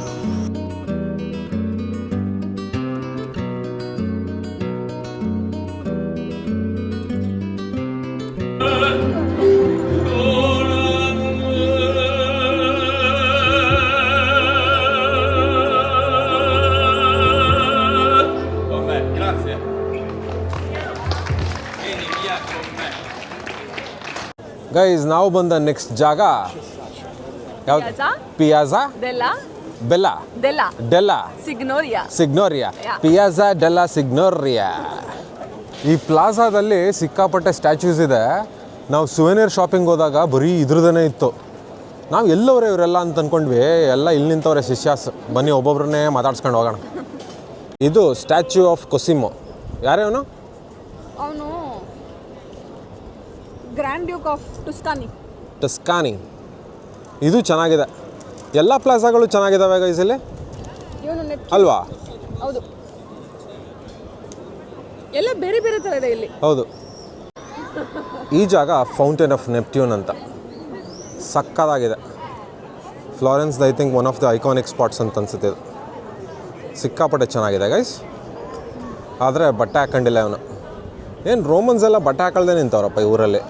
ಗೈಸ್, ನಾವು ಬಂದ ನೆಕ್ಸ್ಟ್ ಜಾಗ ಯಾವುದು? Piazza Della ಸಿಗ್ನೋರಿಯಾ. Piazza Della ಸಿಗ್ನೋರಿಯಾ. ಈ ಪ್ಲಾಜಾದಲ್ಲಿ ಸಿಕ್ಕಾಪಟ್ಟೆ ಸ್ಟ್ಯಾಚ್ಯೂಸ್ ಇದೆ. ನಾವು ಸುವೆನಿಯರ್ ಶಾಪಿಂಗ್ ಹೋದಾಗ ಬರೀ ಇದ್ರದೇ ಇತ್ತು. ನಾವು ಎಲ್ಲವರೇ ಇವರೆಲ್ಲ ಅಂತ ಅಂದ್ಕೊಂಡ್ವಿ. ಎಲ್ಲ ಇಲ್ಲಿ ನಿಂತವ್ರೆ ಶಿಷ್ಯಾಸ್. ಬನ್ನಿ ಒಬ್ಬೊಬ್ರನ್ನೇ ಮಾತಾಡ್ಸ್ಕೊಂಡು ಹೋಗೋಣ. ಇದು ಸ್ಟ್ಯಾಚ್ಯೂ ಆಫ್ ಕೊಸಿಮೋ. ಯಾರೇವನು? ಅವನು ಗ್ರ್ಯಾಂಡ್ ಡ್ಯೂಕ್ ಆಫ್ ಟಸ್ಕಾನಿ. ಇದು ಚೆನ್ನಾಗಿದೆ. ಎಲ್ಲ ಪ್ಲಾಜಾಗಳು ಚೆನ್ನಾಗಿದ್ದಾವೆ ಗೈಸ್ ಇಲ್ಲಿ ಇವನು ಅಲ್ವಾ? ಹೌದು, ಎಲ್ಲ ಬೇರೆ ಬೇರೆ ಥರ ಇದೆ ಇಲ್ಲಿ. ಹೌದು. ಈ ಜಾಗ ಫೌಂಟೇನ್ ಆಫ್ ನೆಪ್ಟ್ಯೂನ್ ಅಂತ ಸಕ್ಕದಾಗಿದೆ. Florence I think one of the iconic spots ಅಂತ ಅನ್ಸುತ್ತೆ ಇದು. ಸಿಕ್ಕಾಪಟ್ಟೆ ಚೆನ್ನಾಗಿದೆ ಗೈಸ್. ಆದರೆ ಬಟ್ಟೆ ಹಾಕೊಂಡಿಲ್ಲ ಅವನು. ಏನು ರೋಮನ್ಸ್ ಎಲ್ಲ ಬಟ್ಟೆ ಹಾಕಳ್ದೆ ನಿಂತವ್ರಪ್ಪ ಈ ಊರಲ್ಲಿ.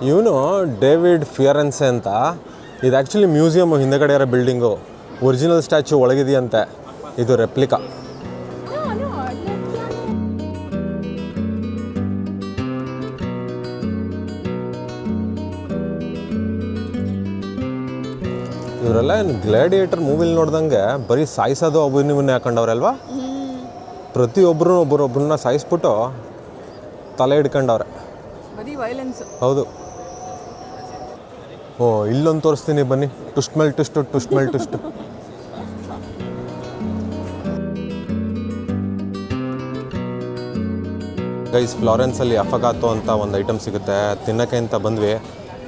ಇವನು ಡೇವಿಡ್ ಫಿಯರೆನ್ಸೆ ಅಂತ. ಇದು ಆ್ಯಕ್ಚುಲಿ ಮ್ಯೂಸಿಯಮ್ ಹಿಂದೆಗಡೆ ಇರೋ ಬಿಲ್ಡಿಂಗು. ಒರಿಜಿನಲ್ ಸ್ಟ್ಯಾಚ್ಯೂ ಒಳಗಿದೆಯಂತೆ, ಇದು ರೆಪ್ಲಿಕಾ. ಇವರೆಲ್ಲ ಏನು ಗ್ಲಾಡಿಯೇಟರ್ ಮೂವಿಲಿ ನೋಡ್ದಂಗೆ ಬರೀ ಸಾಯಿಸೋದು ಒಬ್ಬನಿವನ್ನೇ ಹಾಕೊಂಡವ್ರಲ್ವಾ? ಪ್ರತಿಯೊಬ್ಬರು ಒಬ್ಬರೊಬ್ಬರನ್ನ ಸಾಯಿಸ್ಬಿಟ್ಟು ತಲೆ ಹಿಡ್ಕೊಂಡವ್ರೆ. ಬರೀ ವೈಲೆನ್ಸ್. ಹೌದು. ಓ, ಇಲ್ಲೊಂದು ತೋರಿಸ್ತೀನಿ ಬನ್ನಿ. ಟುಸ್ಟ್ ಮೇಲೆ ಟುಸ್ಟ್. ಗೈಸ್, ಫ್ಲಾರೆನ್ಸಲ್ಲಿ ಅಫಗಾತೋ ಅಂತ ಒಂದು ಐಟಮ್ ಸಿಗುತ್ತೆ, ತಿನ್ನೋಕ್ಕೆ ಅಂತ ಬಂದ್ವಿ.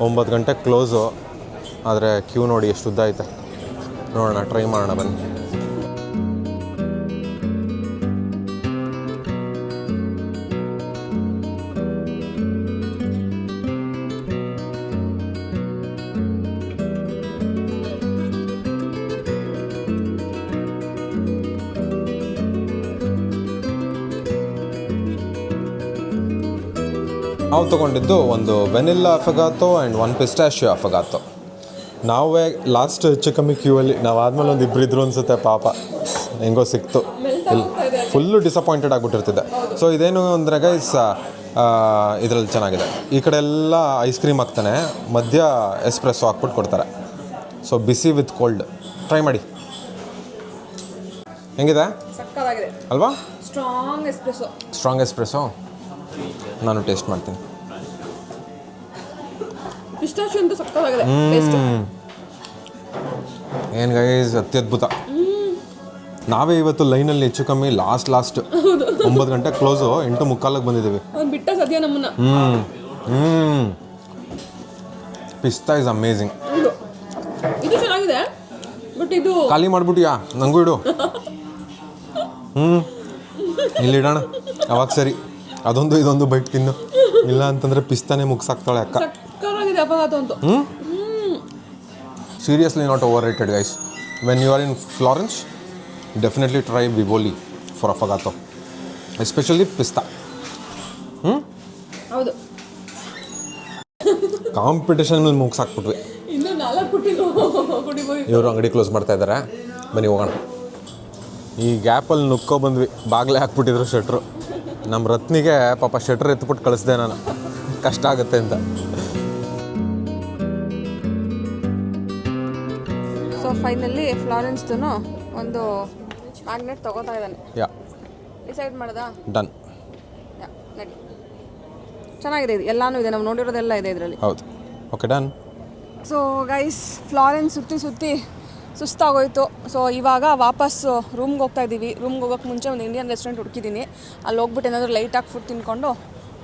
9 ಗಂಟೆಗೆ ಕ್ಲೋಸು. ಆದರೆ ಕ್ಯೂ ನೋಡಿ ಎಷ್ಟು ಉದ್ದ ಐತೆ. ನೋಡೋಣ, ಟ್ರೈ ಮಾಡೋಣ ಬನ್ನಿ. ನಾವು ತೊಗೊಂಡಿದ್ದು ಒಂದು ವೆನಿಲ್ಲಾ ಅಫಗಾತೋ ಆ್ಯಂಡ್ 1 ಪಿಸ್ಟಾಶಿಯೋ ಅಫಗಾತೋ. ನಾವೇ ಲಾಸ್ಟ್ ಹೆಚ್ಚು ಕಮ್ಮಿ ಕ್ಯೂ ಅಲ್ಲಿ. ನಾವು ಆದಮೇಲೆ ಒಂದು ಇಬ್ಬರು ಇದ್ರು ಅನಿಸುತ್ತೆ, ಪಾಪ ಹೆಂಗೋ ಸಿಕ್ತು. ಇಲ್ಲಿ ಫುಲ್ಲು ಡಿಸಪಾಯಿಂಟೆಡ್ ಆಗಿಬಿಟ್ಟಿರ್ತಿದ್ದೆ. ಸೊ ಇದೇನು ಅಂದರೆ ಗೈಸ್, ಇದರಲ್ಲಿ ಚೆನ್ನಾಗಿದೆ. ಈ ಕಡೆ ಎಲ್ಲ ಐಸ್ ಕ್ರೀಮ್ ಹಾಕ್ತಾನೆ, ಮಧ್ಯ ಎಸ್ಪ್ರೆಸ್ಸೋ ಹಾಕ್ಬಿಟ್ಟು ಕೊಡ್ತಾರೆ. ಸೊ ಬಿಸಿ ವಿತ್ ಕೋಲ್ಡ್ ಟ್ರೈ ಮಾಡಿ. ಹೆಂಗಿದೆ? ಸಕ್ಕತ್ತಾಗಿದೆ ಅಲ್ವಾ? ಸ್ಟ್ರಾಂಗ್ ಎಸ್ಪ್ರೆಸ್ಸೋ ನಾನು ಟೇಸ್ಟ್ ಮಾಡ್ತೀನಿ. ಪಿಸ್ತಾಚಿಯೋ ಅಂತೂ ಸಕ್ಕತ್ತಾಗಿದೆ ಟೇಸ್ಟ್. ಏನು ಗೈಸ್, ಅತ್ಯದ್ಭುತ. ನಾವೇ ಇವತ್ತು ಲೈನಲ್ಲಿ ಹೆಚ್ಚು ಕಮ್ಮಿ ಲಾಸ್ಟ್ 9 ಗಂಟೆ ಕ್ಲೋಸು, 8:45 ಬಂದಿದ್ದೀವಿ. ಬಿಟ್ಟ ಸದ್ಯ ನಮ್ಮನ್ನ. ಪಿಸ್ತಾ ಇಸ್ ಅಮೇಝಿಂಗ್. ಇದು ಚೆನ್ನಾಗಿದೆ, ಬಟ್ ಇದು ಖಾಲಿ ಮಾಡ್ಬಿಟ್ಟಿಯಾ? ನನಗೂ ಇಡು. ಇಲ್ಲಿಡೋಣ, ಅವಾಗ ಸರಿ. ಅದೊಂದು ಇದೊಂದು ಬೈಟ್ ತಿನ್ನು, ಇಲ್ಲ ಅಂತಂದರೆ ಪಿಸ್ತಾನೆ ಮುಗ್ಸಾಕ್ತಾಳೆ ಅಕ್ಕ. ಸಕ್ಕತ್ತಾಗಿದೆ ಅಪಘಾತ ಅಂತೂ. Seriously not overrated guys. When you are in Florence, definitely try Vivoli for affogato, especially pista. ಹೌದು, ಕಾಂಪಿಟೇಷನ್ ಮೇಲೆ ಮುಗ್ಸಾಕ್ಬಿಟ್ವಿ. ಇನ್ನು 4 ಕುಟಿಬೋದು. ಇವರು ಅಂಗಡಿ ಕ್ಲೋಸ್ ಮಾಡ್ತಾ ಇದ್ದಾರೆ, ಬನ್ನಿ ಹೋಗೋಣ. ಈ ಗ್ಯಾಪಲ್ಲಿ ನುಕ್ಕೋ ಬಂದ್ವಿ, ಬಾಗಿಲೇ ಹಾಕ್ಬಿಟ್ಟಿದ್ರು ಶೆಟ್ರು. ನಮ್ಮ ರತ್ನಿಗೆ ಪಾಪ ಶೆಟ್ರ್ ಎತ್ಬಿಟ್ಟು ಕಳಿಸ್ದೆ ನಾನು, ಕಷ್ಟ ಆಗುತ್ತೆ ಅಂತ. ಸೊ ಫೈನಲಿ ಫ್ಲಾರೆನ್ಸ್ದು ಒಂದು ಮ್ಯಾಗ್ನೆಟ್ ತಗೋತಾ ಇದ್ದಾನೆ. ಯಾ, ಡಿಸೈಡ್ ಮಾಡ್ದಾ? ಡನ್. ಯಾ, ನಡಿ. ಚೆನ್ನಾಗಿದೆ, ಇದು ಎಲ್ಲನೂ ಇದೆ, ನಾವು ನೋಡಿರೋದೆಲ್ಲ ಇದೆ ಇದರಲ್ಲಿ. ಹೌದು, okay done. So guys, Florence ಸುತ್ತಿ ಸುಸ್ತಾಗೋಯ್ತು. ಸೊ ಇವಾಗ ವಾಪಸ್ ರೂಮ್ಗೆ ಹೋಗ್ತಾ ಇದ್ದೀವಿ. ರೂಮ್ಗೆ ಹೋಗೋಕ್ಕೆ ಮುಂಚೆ ಒಂದು ಇಂಡಿಯನ್ ರೆಸ್ಟೋರೆಂಟ್ ಹುಡುಕಿದ್ದೀನಿ. ಅಲ್ಲಿ ಹೋಗ್ಬಿಟ್ಟು ಏನಾದರೂ ಲೈಟಾಗಿ ಫುಡ್ ತಿನ್ಕೊಂಡು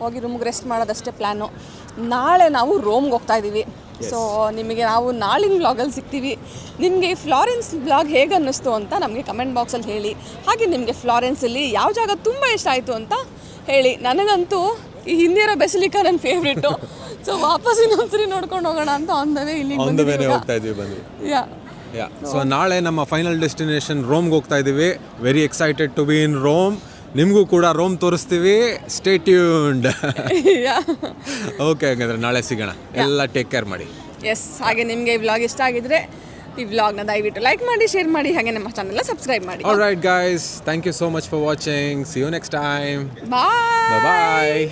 ಹೋಗಿ ರೂಮ್ಗೆ ರೆಸ್ಟ್ ಮಾಡೋದಷ್ಟೇ ಪ್ಲ್ಯಾನು. ನಾಳೆ ನಾವು ರೋಮ್ಗೆ ಹೋಗ್ತಾ ಇದ್ದೀವಿ. ಸೊ ನಿಮಗೆ ನಾವು ನಾಳಿನ ವ್ಲಾಗಲ್ಲಿ ಸಿಗ್ತೀವಿ. ನಿಮಗೆ ಈ ಫ್ಲಾರೆನ್ಸ್ ವ್ಲಾಗ್ ಹೇಗೆ ಅನ್ನಿಸ್ತು ಅಂತ ನಮಗೆ ಕಮೆಂಟ್ ಬಾಕ್ಸಲ್ಲಿ ಹೇಳಿ. ಹಾಗೆ ನಿಮಗೆ ಫ್ಲಾರೆನ್ಸಲ್ಲಿ ಯಾವ ಜಾಗ ತುಂಬ ಇಷ್ಟ ಆಯಿತು ಅಂತ ಹೇಳಿ. ನನಗಂತೂ ಈ ಹಿಂದೆ ಇರೋ ಬೆಸಿಲಿಕಾ ನನ್ನ ಫೇವ್ರೇಟು. ಸೊ ವಾಪಸ್ ಇನ್ನೊಂದ್ಸರಿ ನೋಡ್ಕೊಂಡು ಹೋಗೋಣ ಅಂತ ಇಲ್ಲಿಗೆ ಹೋಗ್ತಾ ಇದ್ವಿ ಬಂದ್ವಿ. ಯಾ, ಸೊ ನಾಳೆ ನಮ್ಮ ಫೈನಲ್ ಡೆಸ್ಟಿನೇಷನ್ ರೋಮ್ಗೆ ಹೋಗ್ತಾ ಇದ್ದೀವಿ. Very excited to be in Rome. ನಿಮಗೂ ಕೂಡ ರೋಮ್ ತೋರಿಸ್ತೀವಿ. Stay tuned. ಓಕೆ, ಹಾಗಾದ್ರೆ ನಾಳೆ ಸಿಗೋಣ. ಎಲ್ಲ ಟೇಕ್ ಕೇರ್ ಮಾಡಿ. ಎಸ್, ಹಾಗೆ ನಿಮಗೆ ಈ ವ್ಲಾಗ್ ಇಷ್ಟ ಆಗಿದ್ರೆ ಈ ವ್ಲಾಗ್ನ ದಯವಿಟ್ಟು ಲೈಕ್ ಮಾಡಿ, ಶೇರ್ ಮಾಡಿ, ಹಾಗೆ ನಮ್ಮ ಚಾನೆಲ್ನ ಸಬ್ಸ್ಕ್ರೈಬ್ ಮಾಡಿ. Alright guys, thank you so much for watching. See you next time. Bye. Bye.